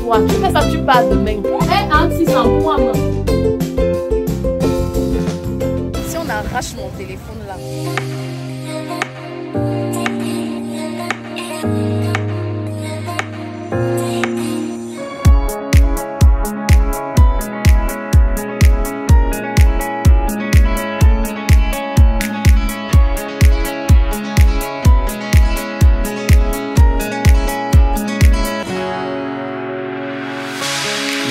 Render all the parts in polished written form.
toi. Tu fais ça, tu pars demain. Eh, Anne, si c'est un point, maman. Si on arrache mon téléphone là.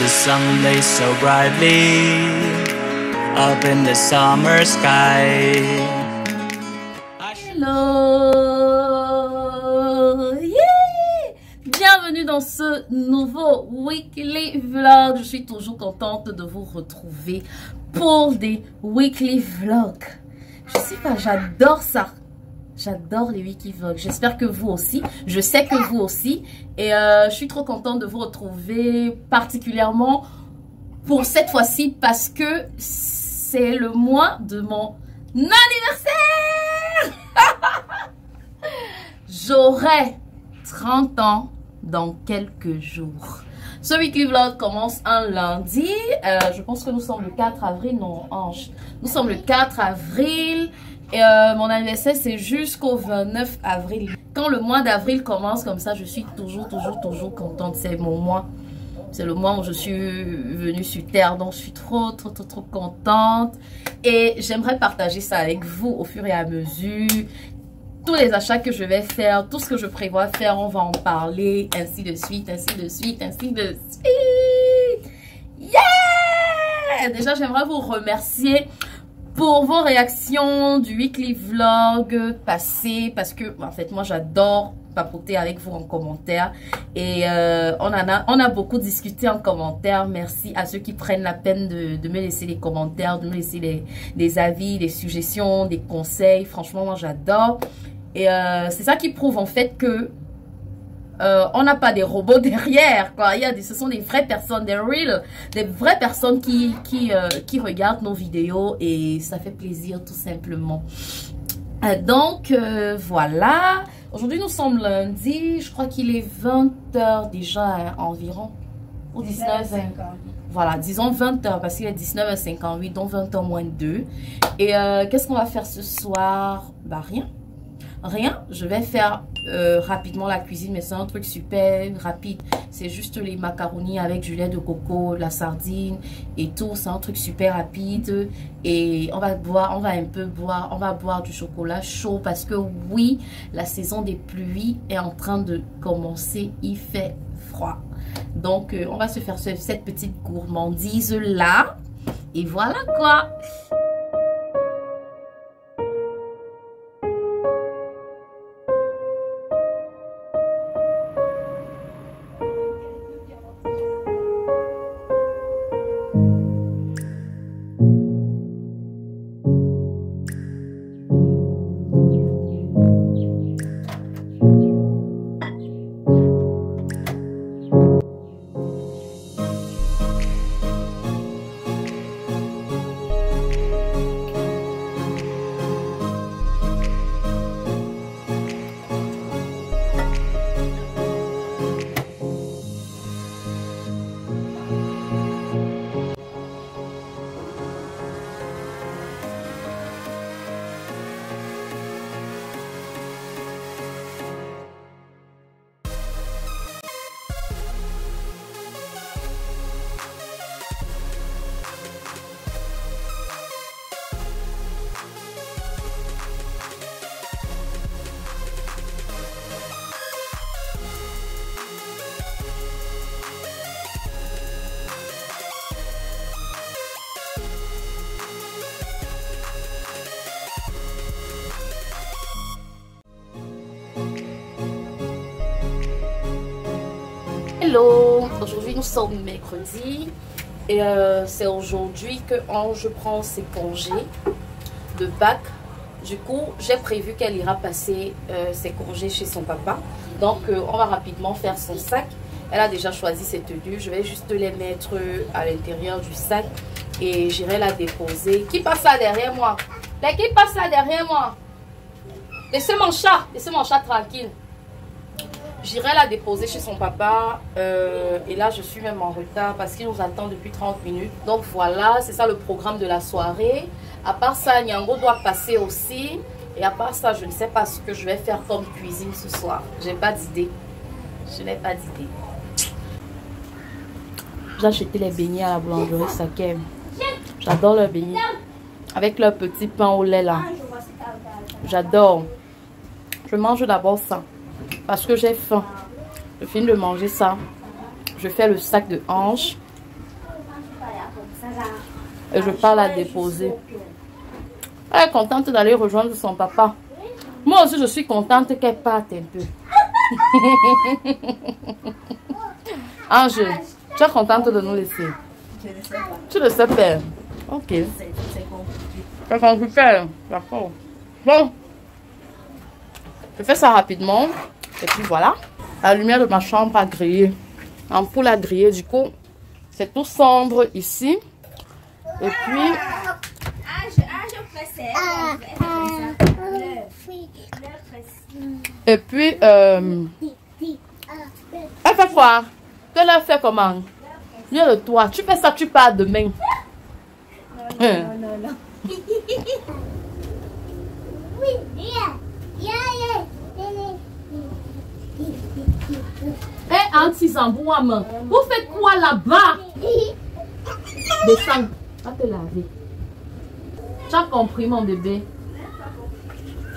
The sun lays so brightly up in the summer sky. Hello! Yeah! Bienvenue dans ce nouveau weekly vlog. Je suis toujours contente de vous retrouver pour des weekly vlogs. Je sais pas, j'adore ça. J'adore les weekly vlogs. J'espère que vous aussi. Je sais que vous aussi. Et je suis trop contente de vous retrouver particulièrement pour cette fois-ci parce que c'est le mois de mon anniversaire. J'aurai 30 ans dans quelques jours. Ce weekly vlog commence un lundi. Je pense que nous sommes le 4 avril. Non, Ange. Nous sommes le 4 avril. Et mon anniversaire c'est jusqu'au 29 avril. Quand le mois d'avril commence comme ça, je suis toujours contente. C'est mon mois. C'est le mois où je suis venue sur terre. Donc je suis trop contente. Et j'aimerais partager ça avec vous au fur et à mesure. Tous les achats que je vais faire, tout ce que je prévois faire, on va en parler. Ainsi de suite, ainsi de suite, ainsi de suite. Yeah! Déjà j'aimerais vous remercier pour vos réactions du weekly vlog passé, parce que en fait moi j'adore papoter avec vous en commentaire et on a beaucoup discuté en commentaire. Merci à ceux qui prennent la peine de me laisser des commentaires, de me laisser des avis, des suggestions, des conseils. Franchement moi j'adore et c'est ça qui prouve en fait que on n'a pas des robots derrière, quoi. Ce sont des vraies personnes, des vraies personnes qui regardent nos vidéos et ça fait plaisir tout simplement. Donc voilà. Aujourd'hui nous sommes lundi, je crois qu'il est 20 h déjà environ. Ou 19 h. Voilà, disons 20 h parce qu'il est 19 h 58, donc 20 h moins 2. Et qu'est-ce qu'on va faire ce soir? Bah rien, je vais faire rapidement la cuisine, mais c'est un truc super rapide. C'est juste les macaronis avec du lait de coco, la sardine et tout. C'est un truc super rapide. Et on va boire du chocolat chaud parce que oui, la saison des pluies est en train de commencer. Il fait froid. Donc, on va se faire cette petite gourmandise là. Et voilà quoi. Hello, aujourd'hui nous sommes mercredi et c'est aujourd'hui que Ange prend ses congés de Pâques. Du coup, j'ai prévu qu'elle ira passer ses congés chez son papa. Donc, on va rapidement faire son sac. Elle a déjà choisi ses tenues. Je vais juste les mettre à l'intérieur du sac et j'irai la déposer. Qui passe là derrière moi? Qui passe là derrière moi? Laissez mon chat tranquille. J'irai la déposer chez son papa. Et là, je suis même en retard parce qu'il nous attend depuis 30 minutes. Donc voilà, c'est ça le programme de la soirée. À part ça, Nyango doit passer aussi. Et à part ça, je ne sais pas ce que je vais faire comme cuisine ce soir. J'ai pas d'idée. Je n'ai pas d'idée. J'ai acheté les beignets à la boulangerie Sakem. J'adore leurs beignets. Avec leur petit pain au lait là. J'adore. Je mange d'abord ça. Parce que j'ai faim. Je finis de manger ça. Je fais le sac de hanches. Et je pars la déposer. Elle est contente d'aller rejoindre son papa. Moi aussi, je suis contente qu'elle parte un peu. Ange, tu es contente de nous laisser? Je ne sais pas. Tu le sais, père. Ok. C'est compliqué. C'est compliqué. D'accord. Bon. Je fais ça rapidement. Et puis voilà. La lumière de ma chambre a grillé. L'ampoule a grillé. Du coup, c'est tout sombre ici. Et puis... Et puis, elle fait quoi? Qu'elle a fait comment? Viens de toi. Tu fais ça, tu pars demain. Non. Eh, Anti-Zambouam, vous faites quoi là-bas? Descends, va te laver. Tu as compris, mon bébé?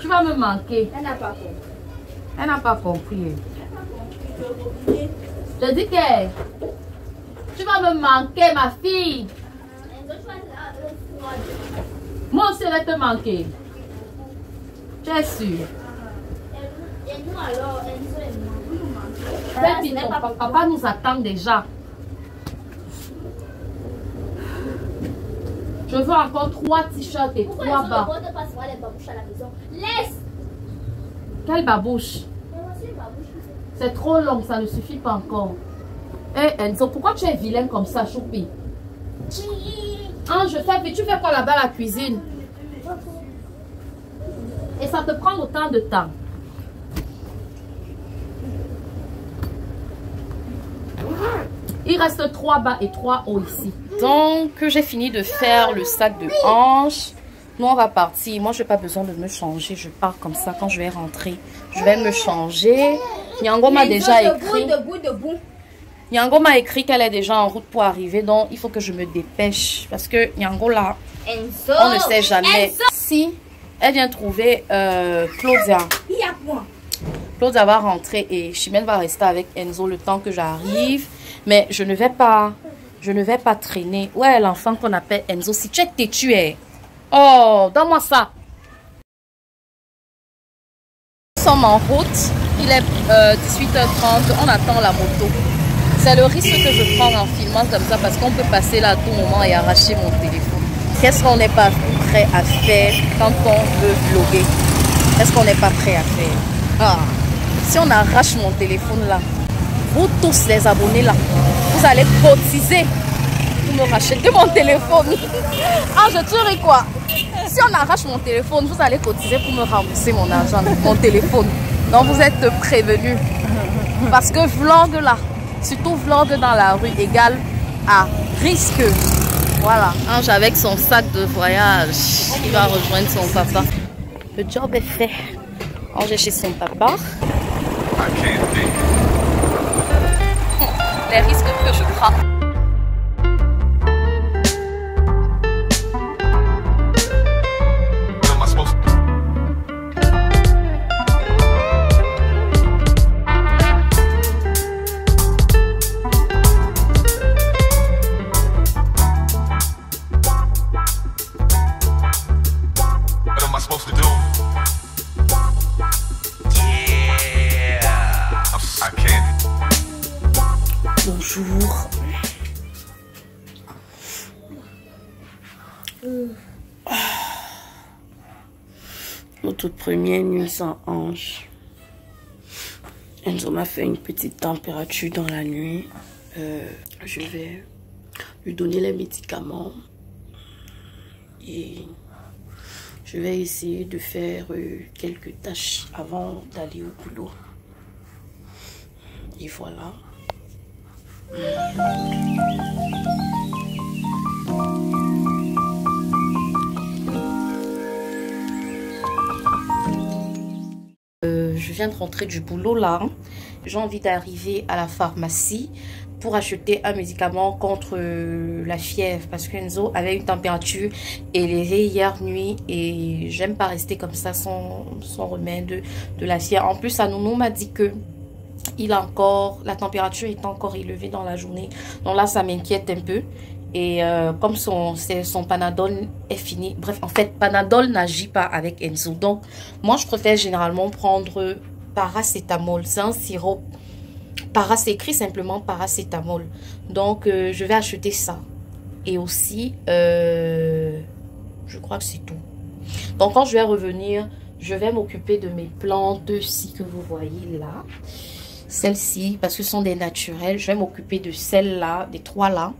Tu vas me manquer. Elle n'a pas compris. Elle n'a pas compris. Je dis que tu vas me manquer, ma fille. Moi aussi, je vais te manquer. Tu es sûre? Et nous alors, Enzo et moi, vous nous manquez. Papa nous attend déjà. Je veux encore 3 t-shirts et 3 bas. Pourquoi ne pas voir les babouches à la maison? Laisse! Quelle babouche? C'est trop long, ça ne suffit pas encore. Eh Enzo, pourquoi tu es vilain comme ça, Choupi? Ah, tu fais quoi là-bas à la cuisine? Et ça te prend autant de temps. Il reste 3 bas et 3 hauts ici. Donc, j'ai fini de faire le sac de hanches. Nous, on va partir. Moi, je n'ai pas besoin de me changer. Je pars comme ça quand je vais rentrer. Je vais me changer. Nyango m'a déjà écrit. Nyango m'a écrit qu'elle est déjà en route pour arriver. Donc, il faut que je me dépêche. Parce que Nyango, là, Enzo, on ne sait jamais. Enzo. Si elle vient trouver Claudia. Il y a quoi? Claudia va rentrer et Chimène va rester avec Enzo le temps que j'arrive. Mais je ne vais pas traîner. Ouais, l'enfant qu'on appelle Enzo. Si tu es têtu, oh, donne-moi ça. Nous sommes en route. Il est 18h30. On attend la moto. C'est le risque que je prends en filmant comme ça parce qu'on peut passer là à tout moment et arracher mon téléphone. Qu'est-ce qu'on n'est pas prêt à faire quand on veut vlogger? Qu'est-ce qu'on n'est pas prêt à faire? Ah, si on arrache mon téléphone là, vous tous les abonnés là, vous allez cotiser pour me racheter mon téléphone. Ah, je tuerai quoi? Si on arrache mon téléphone, vous allez cotiser pour me rembourser mon argent, mon téléphone. Donc vous êtes prévenus. Parce que vlog là, surtout vlog dans la rue égale à risque. Voilà, Ange avec son sac de voyage, il va rejoindre son papa. Le job est fait. Ange est chez son papa. Les risques que je prends. Bonjour. Notre première nuit sans Ange. Enzo m'a fait une petite température dans la nuit. Je vais lui donner les médicaments. Et je vais essayer de faire quelques tâches avant d'aller au boulot. Et voilà. Je viens de rentrer du boulot là. J'ai envie d'arriver à la pharmacie pour acheter un médicament contre la fièvre parce que Enzo avait une température élevée hier nuit et j'aime pas rester comme ça sans remède de la fièvre. En plus, sa nounou m'a dit que la température est encore élevée dans la journée. Donc là, ça m'inquiète un peu. Et comme son Panadol est fini. Bref, en fait, Panadol n'agit pas avec Enzo. Donc, moi, je préfère généralement prendre paracétamol. C'est un sirop. C'est écrit simplement paracétamol. Donc, je vais acheter ça. Et aussi, je crois que c'est tout. Donc, quand je vais revenir, je vais m'occuper de mes plantes-ci que vous voyez là. Celles-ci, parce que ce sont des naturelles. Je vais m'occuper de celles-là, des trois là.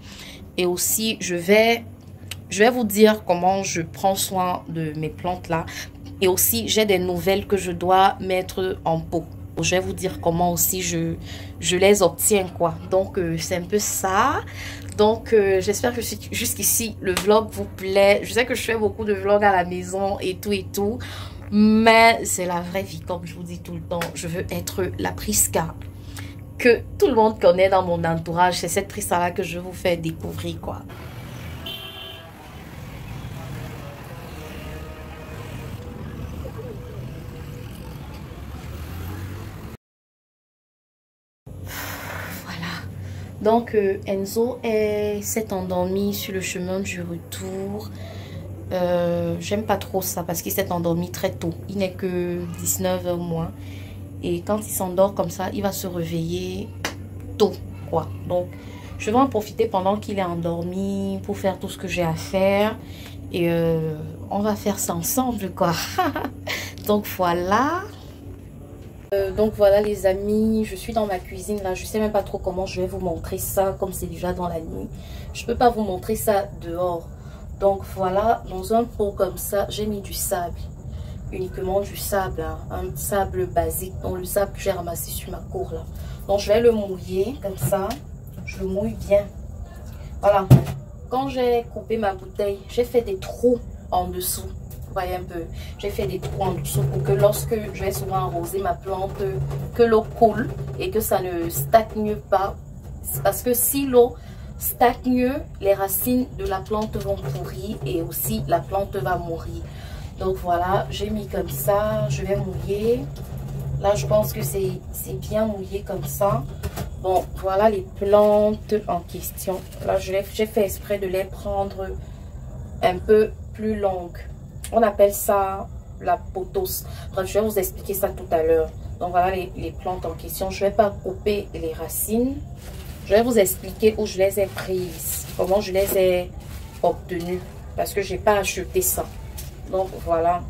Et aussi, je vais vous dire comment je prends soin de mes plantes là. Et aussi, j'ai des nouvelles que je dois mettre en pot. Je vais vous dire comment aussi je les obtiens quoi. Donc, c'est un peu ça. Donc, j'espère que jusqu'ici, le vlog vous plaît. Je sais que je fais beaucoup de vlogs à la maison et tout et tout. Mais c'est la vraie vie, comme je vous dis tout le temps. Je veux être la Prisca que tout le monde connaît dans mon entourage. C'est cette Prisca-là que je vous fais découvrir, quoi. Voilà. Donc, Enzo s'est endormi sur le chemin du retour. J'aime pas trop ça parce qu'il s'est endormi très tôt. Il n'est que 19h moins. Et quand il s'endort comme ça, il va se réveiller tôt, quoi. Donc, je vais en profiter pendant qu'il est endormi pour faire tout ce que j'ai à faire. Et on va faire ça ensemble, quoi. Donc, voilà. Donc, voilà, les amis. Je suis dans ma cuisine, là. Je sais même pas trop comment je vais vous montrer ça, comme c'est déjà dans la nuit. Je peux pas vous montrer ça dehors. Donc, voilà. Dans un pot comme ça, j'ai mis du sable. Uniquement du sable, hein, un sable basique, donc le sable que j'ai ramassé sur ma cour là. Donc je vais le mouiller comme ça, je le mouille bien. Voilà, quand j'ai coupé ma bouteille, j'ai fait des trous en dessous. Vous voyez un peu, j'ai fait des trous en dessous pour que lorsque je vais souvent arroser ma plante, que l'eau coule et que ça ne stagne pas. Parce que si l'eau stagne, les racines de la plante vont pourrir et aussi la plante va mourir. Donc voilà, j'ai mis comme ça, je vais mouiller. Là, je pense que c'est bien mouillé comme ça. Bon, voilà les plantes en question. Là, j'ai fait exprès de les prendre un peu plus longues. On appelle ça la pothos. Bref, je vais vous expliquer ça tout à l'heure. Donc voilà les plantes en question. Je ne vais pas couper les racines. Je vais vous expliquer où je les ai prises. Comment je les ai obtenues. Parce que je n'ai pas acheté ça. Donc voilà,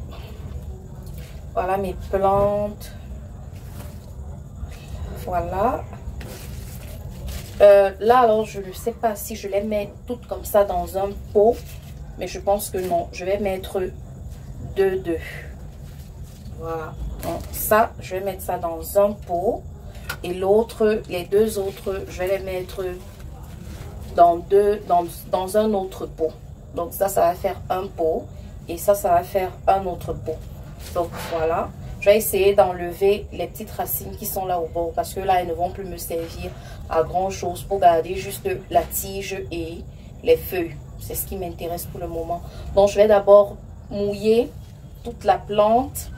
voilà mes plantes. Voilà. Là alors je ne sais pas si je les mets toutes comme ça dans un pot, mais je pense que non. Je vais mettre deux. Voilà. Donc ça, je vais mettre ça dans un pot et l'autre, les deux autres, je vais les mettre dans un autre pot. Donc ça va faire un pot. Et ça va faire un autre pot. Donc voilà. Je vais essayer d'enlever les petites racines qui sont là au bord. Parce que là, elles ne vont plus me servir à grand chose. Pour garder juste la tige et les feuilles. C'est ce qui m'intéresse pour le moment. Donc je vais d'abord mouiller toute la plante.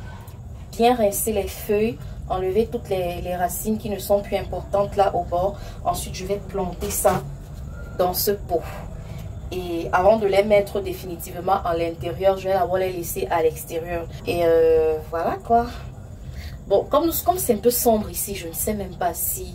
Bien rincer les feuilles. Enlever toutes les racines qui ne sont plus importantes là au bord. Ensuite, je vais planter ça dans ce pot. Et avant de les mettre définitivement à l'intérieur, je vais d'abord les laisser à l'extérieur. Et voilà quoi. Bon, comme c'est un peu sombre ici, je ne sais même pas si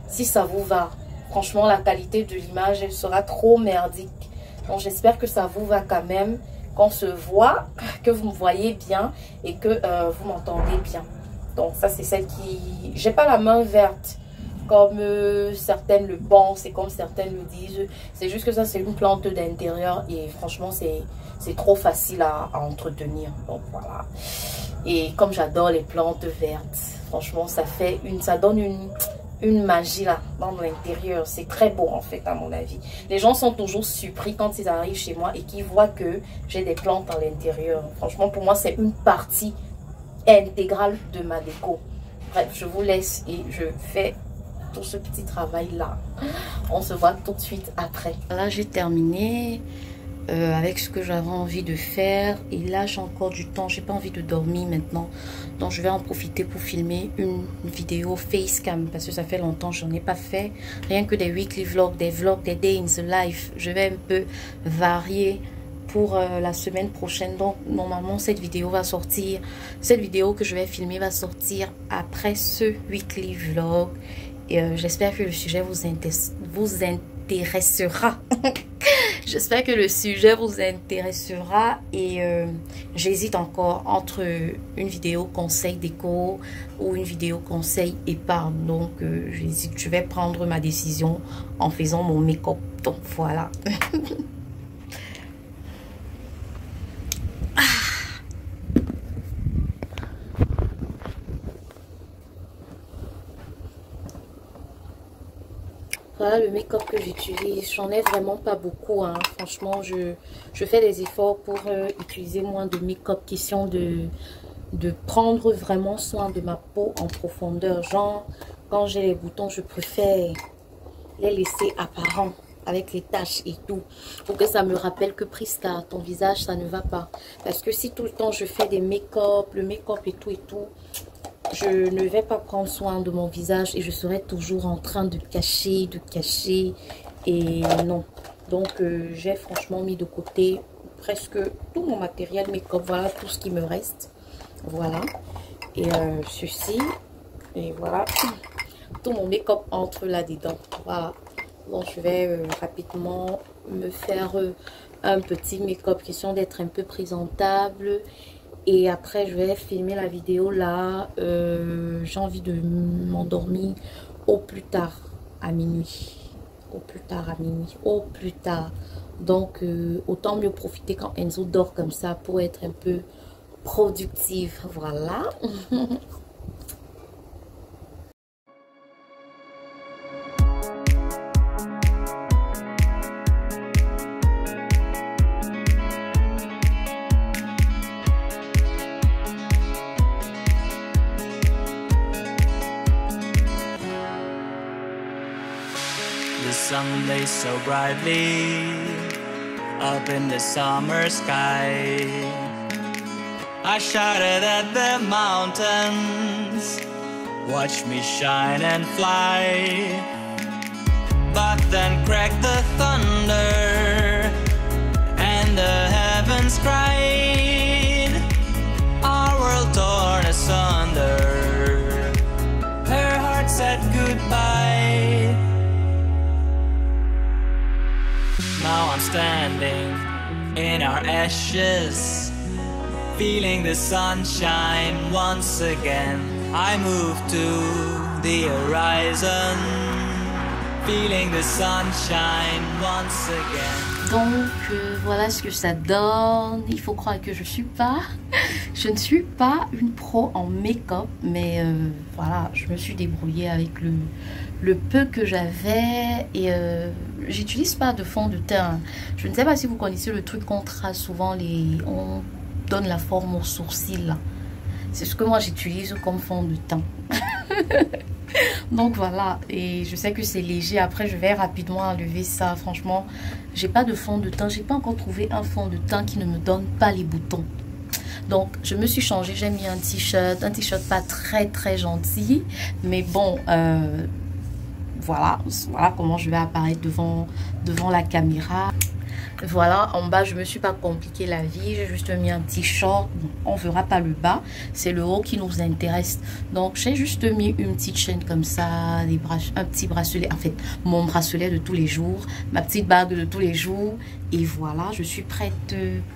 ça vous va. Franchement, la qualité de l'image, elle sera trop merdique. Donc, j'espère que ça vous va quand même. Qu'on se voit, que vous me voyez bien et que vous m'entendez bien. Donc, ça, c'est celle qui... J'ai pas la main verte. Comme certaines le pensent et comme certaines le disent. C'est juste que ça, c'est une plante d'intérieur. Et franchement, c'est trop facile à entretenir. Donc, voilà. Et comme j'adore les plantes vertes, franchement, ça donne une magie là dans l'intérieur. C'est très beau en fait à mon avis. Les gens sont toujours surpris quand ils arrivent chez moi et qu'ils voient que j'ai des plantes à l'intérieur. Franchement, pour moi, c'est une partie intégrale de ma déco. Bref, je vous laisse et je fais tout ce petit travail là. On se voit tout de suite après. Là, j'ai terminé avec ce que j'avais envie de faire. Et là, j'ai encore du temps. J'ai pas envie de dormir maintenant. Donc, je vais en profiter pour filmer une vidéo facecam. Parce que ça fait longtemps que j'en ai pas fait. Rien que des weekly vlogs, des day in the life. Je vais un peu varier pour la semaine prochaine. Donc, normalement, cette vidéo va sortir. Cette vidéo que je vais filmer va sortir après ce weekly vlog. Et j'espère que le sujet vous intéressera. J'espère que le sujet vous intéressera et j'hésite encore entre une vidéo conseil déco ou une vidéo conseil épargne. Donc j'hésite, je vais prendre ma décision en faisant mon make-up. Donc voilà. Voilà le make-up que j'utilise. J'en ai vraiment pas beaucoup. Hein. Franchement, je fais des efforts pour utiliser moins de make-up. Question de prendre vraiment soin de ma peau en profondeur. Genre, quand j'ai les boutons, je préfère les laisser apparents avec les taches et tout. Pour que ça me rappelle que Prisca, ton visage, ça ne va pas. Parce que si tout le temps je fais des make-up, le make-up et tout, je ne vais pas prendre soin de mon visage et je serai toujours en train de cacher et non. Donc j'ai franchement mis de côté presque tout mon matériel make-up. Voilà tout ce qui me reste. Voilà. Et ceci. Et voilà. Tout mon make-up entre là-dedans. Voilà. Donc je vais rapidement me faire un petit make-up, question d'être un peu présentable. Et après, je vais filmer la vidéo là. J'ai envie de m'endormir au plus tard à minuit. Au plus tard à minuit. Au plus tard. Donc, autant mieux profiter quand Enzo dort comme ça pour être un peu productive. Voilà. The sun blazed so brightly up in the summer sky. I shouted at the mountains, watch me shine and fly. But then cracked the thunder and the heavens cried. Our world torn asunder, her heart said goodbye. Now I'm standing in our ashes, feeling the sunshine once again. I move to the horizon, feeling the sunshine once again. Donc voilà ce que ça donne. Il faut croire que je ne suis pas une pro en make-up, mais voilà, je me suis débrouillée avec le peu que j'avais et j'utilise pas de fond de teint. Je ne sais pas si vous connaissez le truc qu'on trace souvent, on donne la forme aux sourcils. C'est ce que moi j'utilise comme fond de teint. Donc voilà, et je sais que c'est léger. Après je vais rapidement enlever ça. Franchement, j'ai pas de fond de teint. J'ai pas encore trouvé un fond de teint qui ne me donne pas les boutons. Donc je me suis changée, j'ai mis un t-shirt pas très gentil, mais bon, voilà comment je vais apparaître devant la caméra. Voilà, en bas je me suis pas compliqué la vie, j'ai juste mis un petit short. On verra pas le bas, c'est le haut qui nous intéresse. Donc j'ai juste mis une petite chaîne comme ça, un petit bracelet, en fait mon bracelet de tous les jours, ma petite bague de tous les jours. Et voilà, je suis prête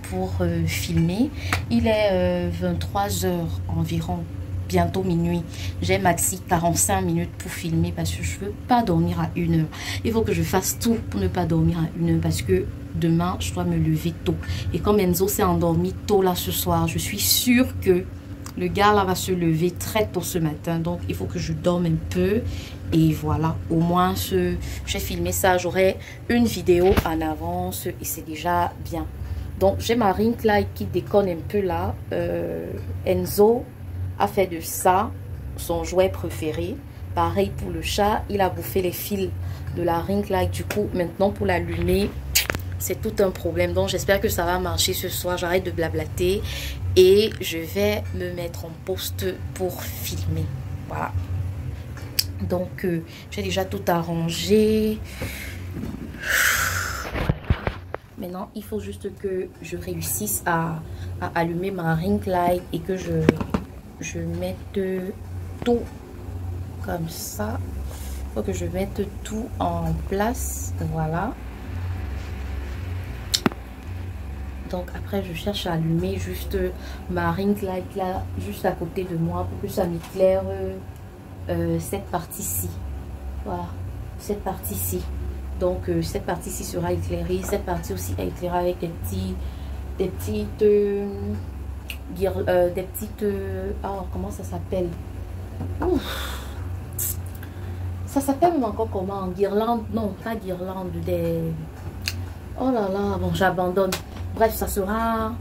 pour filmer. Il est 23 h environ, bientôt minuit. J'ai maxi 45 minutes pour filmer parce que je veux pas dormir à 1 h. Il faut que je fasse tout pour ne pas dormir à 1 h parce que demain je dois me lever tôt. Et comme Enzo s'est endormi tôt là ce soir, je suis sûre que Le gars là va se lever très tôt ce matin, donc il faut que je dorme un peu. Et voilà, au moins j'ai filmé ça, j'aurai une vidéo en avance et c'est déjà bien. Donc j'ai ma ring light qui déconne un peu là. Enzo a fait de ça son jouet préféré. Pareil pour le chat, il a bouffé les fils de la ring light. Du coup, maintenant pour l'allumer, c'est tout un problème. Donc j'espère que ça va marcher ce soir. J'arrête de blablater et je vais me mettre en poste pour filmer. Voilà. Donc j'ai déjà tout arrangé. Maintenant, il faut juste que je réussisse à allumer ma ring light et que je mette tout comme ça. Il faut que je mette tout en place. Voilà. Donc après, je cherche à allumer juste ma ring light là, juste à côté de moi pour que ça m'éclaire cette partie-ci. Voilà, cette partie-ci. Donc cette partie-ci sera éclairée. Cette partie aussi est éclairée avec des petites oh, comment ça s'appelle? Ça s'appelle même encore comment? Guirlande? Non, pas guirlande, des... Oh là là, bon, j'abandonne. Bref, ça sera...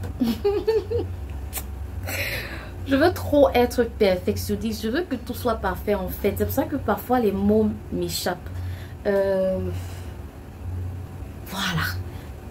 Je veux trop être perfectionniste. Je veux que tout soit parfait en fait. C'est pour ça que parfois les mots m'échappent. Voilà.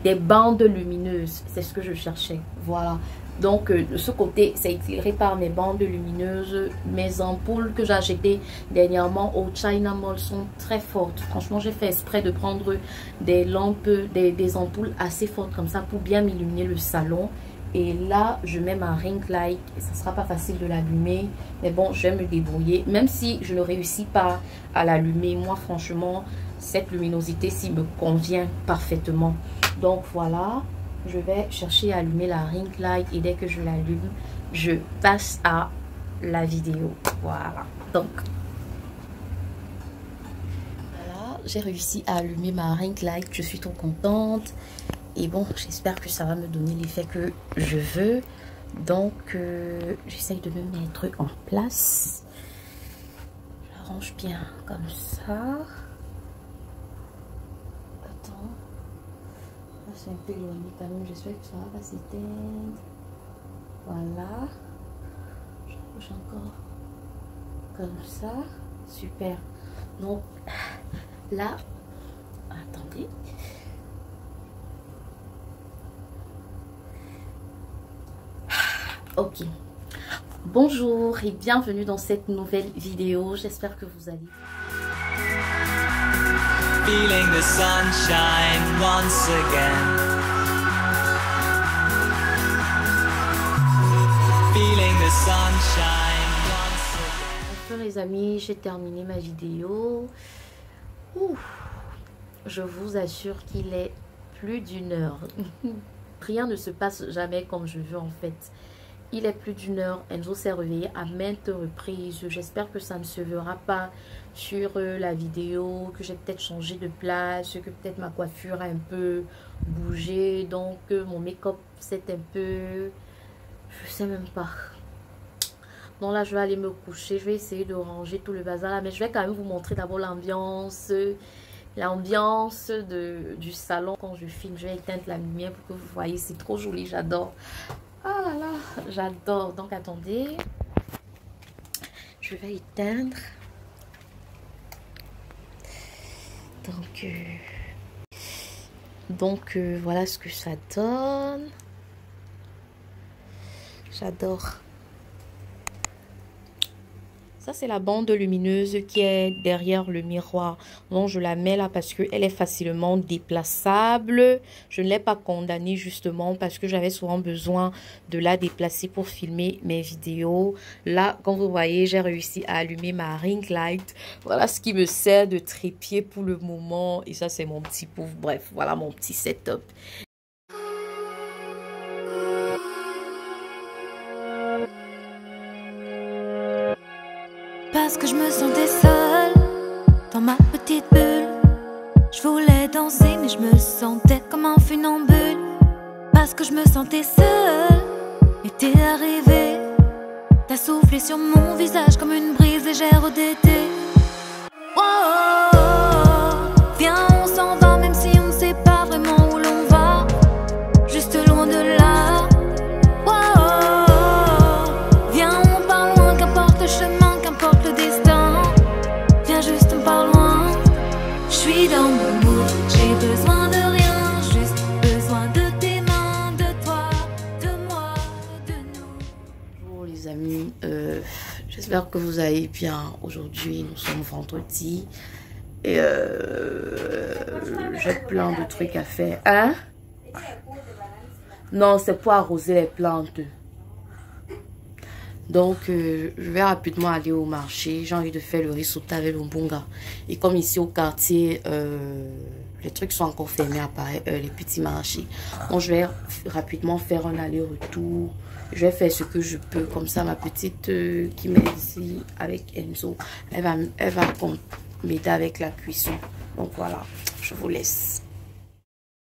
Des bandes lumineuses. C'est ce que je cherchais. Voilà. Donc, de ce côté, c'est éclairé par mes bandes lumineuses. Mes ampoules que j'ai achetées dernièrement au China Mall sont très fortes. Franchement, j'ai fait exprès de prendre des lampes, des ampoules assez fortes comme ça pour bien m'illuminer le salon. Et là, je mets ma ring light. Et ça ne sera pas facile de l'allumer. Mais bon, je vais me débrouiller. Même si je ne réussis pas à l'allumer, moi, franchement, cette luminosité-ci me convient parfaitement. Donc, voilà. Je vais chercher à allumer la ring light. Et dès que je l'allume, je passe à la vidéo. Voilà. Donc, voilà. J'ai réussi à allumer ma ring light. Je suis trop contente. Et bon, j'espère que ça va me donner l'effet que je veux. Donc, j'essaye de me mettre en place. J'arrange bien comme ça. Attends. C'est un peu éloigné quand même. J'espère que ça va s'éteindre. Voilà. J'arrange encore comme ça. Super. Donc, là, attendez. Ok, bonjour et bienvenue dans cette nouvelle vidéo. J'espère que vous allez. Feeling the sunshine once again. Feeling the sunshine once again. Bonjour les amis, j'ai terminé ma vidéo. Ouh, je vous assure qu'il est plus d'une heure. Rien ne se passe jamais comme je veux en fait. Il est plus d'une heure. Enzo s'est réveillé à maintes reprises. J'espère que ça ne se verra pas sur la vidéo. Que j'ai peut-être changé de place. Que peut-être ma coiffure a un peu bougé. Donc mon make-up c'est un peu... Je sais même pas. Bon là je vais aller me coucher. Je vais essayer de ranger tout le bazar là. Mais je vais quand même vous montrer d'abord l'ambiance. L'ambiance du salon quand je filme. Je vais éteindre la lumière pour que vous voyez. C'est trop joli. J'adore. Ah là là, j'adore. Donc attendez, je vais éteindre. Donc voilà ce que ça donne. J'adore. Ça c'est la bande lumineuse qui est derrière le miroir. Donc je la mets là parce qu'elle est facilement déplaçable. Je ne l'ai pas condamnée justement parce que j'avais souvent besoin de la déplacer pour filmer mes vidéos. Là, comme vous voyez, j'ai réussi à allumer ma ring light. Voilà ce qui me sert de trépied pour le moment. Et ça c'est mon petit pouf. Bref, voilà mon petit setup. Parce que je me sentais seule dans ma petite bulle. Je voulais danser mais je me sentais comme un funambule. Parce que je me sentais seule et t'es arrivé T'as soufflé sur mon visage comme une brise légère d'été. Oh, oh, oh, viens, on s'en va, même si on ne sait pas vraiment où l'on va. Juste loin de là. Oh, oh, oh, viens, on part loin, qu'importe le chemin, qu'importe le destin. Viens juste, on part loin. Je suis dans mon mood, j'ai besoin de rien, juste besoin de tes mains, de toi, de moi, de nous. Bonjour les amis, j'espère que vous allez bien. Aujourd'hui nous sommes vendredi et j'ai plein de trucs à faire. Hein? Non, c'est pour arroser les plantes. Donc je vais rapidement aller au marché. J'ai envie de faire le riz sauté avec le mbonga. Et comme ici au quartier les trucs sont encore fermés à Paris, les petits marchés, donc je vais rapidement faire un aller-retour. Je vais faire ce que je peux. Comme ça ma petite qui m'aide ici avec Enzo, elle va m'aider avec la cuisson. Donc voilà, je vous laisse.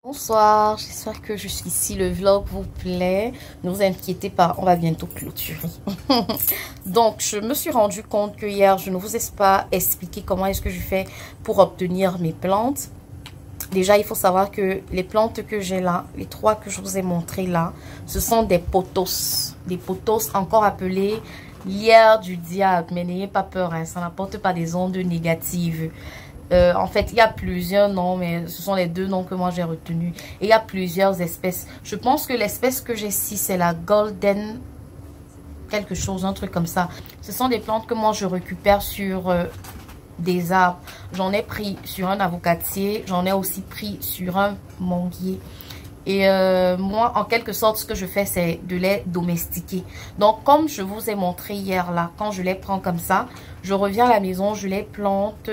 Bonsoir, j'espère que jusqu'ici le vlog vous plaît. Ne vous inquiétez pas, on va bientôt clôturer. Donc je me suis rendu compte que hier je ne vous ai pas expliqué comment est-ce que je fais pour obtenir mes plantes. Déjà il faut savoir que les plantes que j'ai là, les 3 que je vous ai montré là, ce sont des pothos. Des pothos encore appelés lierre du diable. Mais n'ayez pas peur, hein, ça n'apporte pas des ondes négatives. En fait, il y a plusieurs noms, mais ce sont les 2 noms que moi j'ai retenus. Et il y a plusieurs espèces. Je pense que l'espèce que j'ai ici, c'est la golden quelque chose, un truc comme ça. Ce sont des plantes que moi je récupère sur des arbres. J'en ai pris sur un avocatier, j'en ai aussi pris sur un manguier. Et moi, en quelque sorte, ce que je fais, c'est de les domestiquer. Donc, comme je vous ai montré hier là, quand je les prends comme ça, je reviens à la maison, je les plante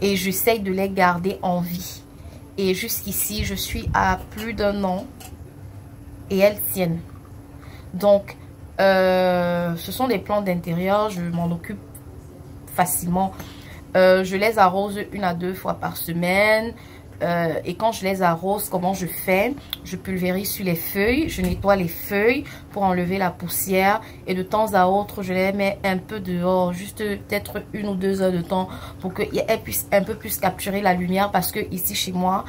et j'essaye de les garder en vie. Et jusqu'ici, je suis à plus d'1 an et elles tiennent. Donc, ce sont des plantes d'intérieur, je m'en occupe facilement. Je les arrose 1 à 2 fois par semaine. Et quand je les arrose, comment je fais? Je pulvérise sur les feuilles, je nettoie les feuilles pour enlever la poussière et de temps à autre je les mets un peu dehors, juste peut-être 1 ou 2 heures de temps pour qu'elles puissent un peu plus capturer la lumière, parce que ici chez moi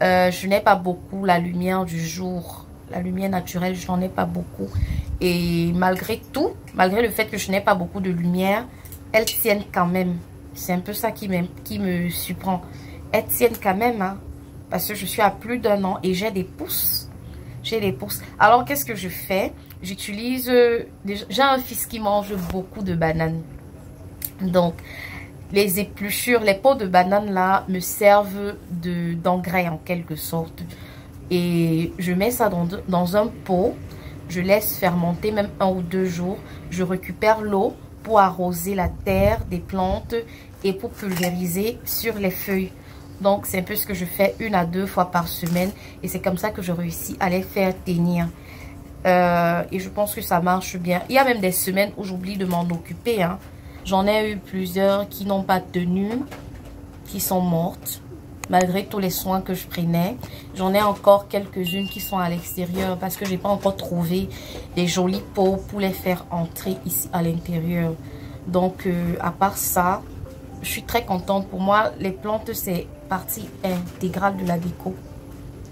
je n'ai pas beaucoup la lumière du jour, la lumière naturelle, je n'en ai pas beaucoup. Et malgré tout, malgré le fait que je n'ai pas beaucoup de lumière, elles tiennent quand même. C'est un peu ça qui me surprend. Elles tiennent quand même, hein, parce que je suis à plus d'1 an et j'ai des pousses. J'ai des pousses. Alors, qu'est-ce que je fais? J'utilise... j'ai un fils qui mange beaucoup de bananes. Donc, les épluchures, les peaux de bananes là me servent d'engrais en quelque sorte. Et je mets ça dans un pot. Je laisse fermenter même 1 ou 2 jours. Je récupère l'eau pour arroser la terre des plantes et pour pulvériser sur les feuilles. Donc, c'est un peu ce que je fais 1 à 2 fois par semaine. Et c'est comme ça que je réussis à les faire tenir. Et je pense que ça marche bien. Il y a même des semaines où j'oublie de m'en occuper. Hein. J'en ai eu plusieurs qui n'ont pas tenu, qui sont mortes, malgré tous les soins que je prenais. J'en ai encore quelques-unes qui sont à l'extérieur parce que je n'ai pas encore trouvé des jolies pots pour les faire entrer ici à l'intérieur. Donc, à part ça, je suis très contente. Pour moi, les plantes, c'est partie intégrale de la déco.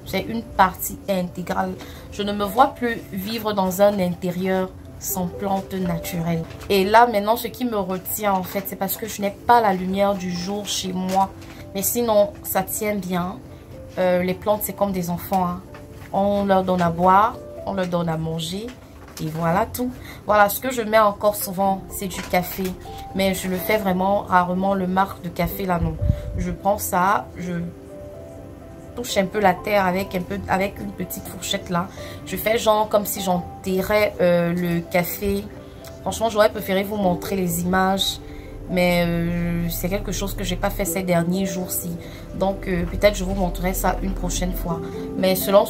C'est une partie intégrale. Je ne me vois plus vivre dans un intérieur sans plantes naturelles. Et là, maintenant, ce qui me retient, en fait, c'est parce que je n'ai pas la lumière du jour chez moi. Mais sinon, ça tient bien. Les plantes, c'est comme des enfants. Hein. On leur donne à boire, on leur donne à manger. Et voilà tout. Voilà, ce que je mets encore souvent, c'est du café. Mais je le fais vraiment rarement, le marc de café là, non. Je prends ça, je touche un peu la terre avec une petite fourchette là. Je fais genre comme si j'enterrais le café. Franchement, j'aurais préféré vous montrer les images. Mais c'est quelque chose que j'ai pas fait ces derniers jours-ci. Donc peut-être je vous montrerai ça une prochaine fois. Mais selon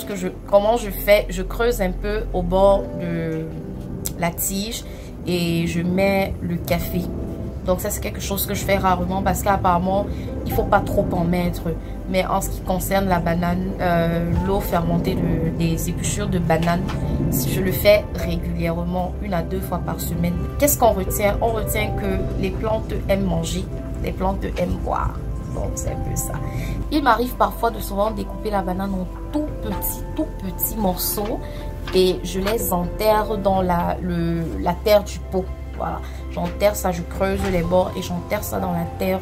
comment je fais, je creuse un peu au bord de la tige et je mets le café. Donc ça c'est quelque chose que je fais rarement parce qu'apparemment il faut pas trop en mettre. Mais en ce qui concerne la banane, l'eau fermentée des épluchures de banane, je le fais régulièrement, 1 à 2 fois par semaine. Qu'est-ce qu'on retient? On retient que les plantes aiment manger, les plantes aiment boire. Donc c'est un peu ça. Il m'arrive parfois de souvent découper la banane en tout petits morceaux et je les enterre dans la terre du pot. Voilà, j'enterre ça, je creuse les bords et j'enterre ça dans la terre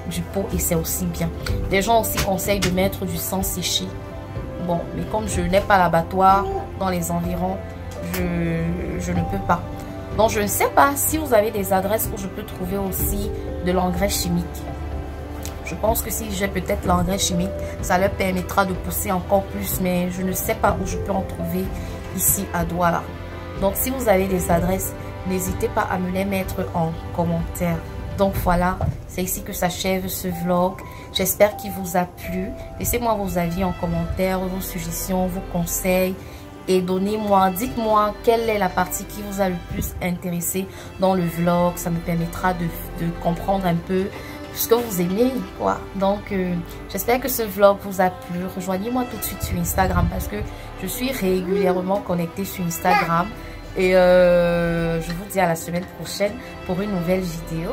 du pot et c'est aussi bien. Les gens aussi conseillent de mettre du sang séché. Bon, mais comme je n'ai pas l'abattoir dans les environs, je ne peux pas. Donc je ne sais pas si vous avez des adresses où je peux trouver aussi de l'engrais chimique. Je pense que si j'ai peut-être l'engrais chimique, ça leur permettra de pousser encore plus, mais je ne sais pas où je peux en trouver ici à Douala. Donc si vous avez des adresses, n'hésitez pas à me les mettre en commentaire. Donc voilà, c'est ici que s'achève ce vlog. J'espère qu'il vous a plu. Laissez-moi vos avis en commentaire, vos suggestions, vos conseils. Et dites-moi quelle est la partie qui vous a le plus intéressé dans le vlog. Ça me permettra de comprendre un peu ce que vous aimez, quoi. Donc j'espère que ce vlog vous a plu. Rejoignez-moi tout de suite sur Instagram parce que je suis régulièrement connectée sur Instagram. Et je vous dis à la semaine prochaine pour une nouvelle vidéo.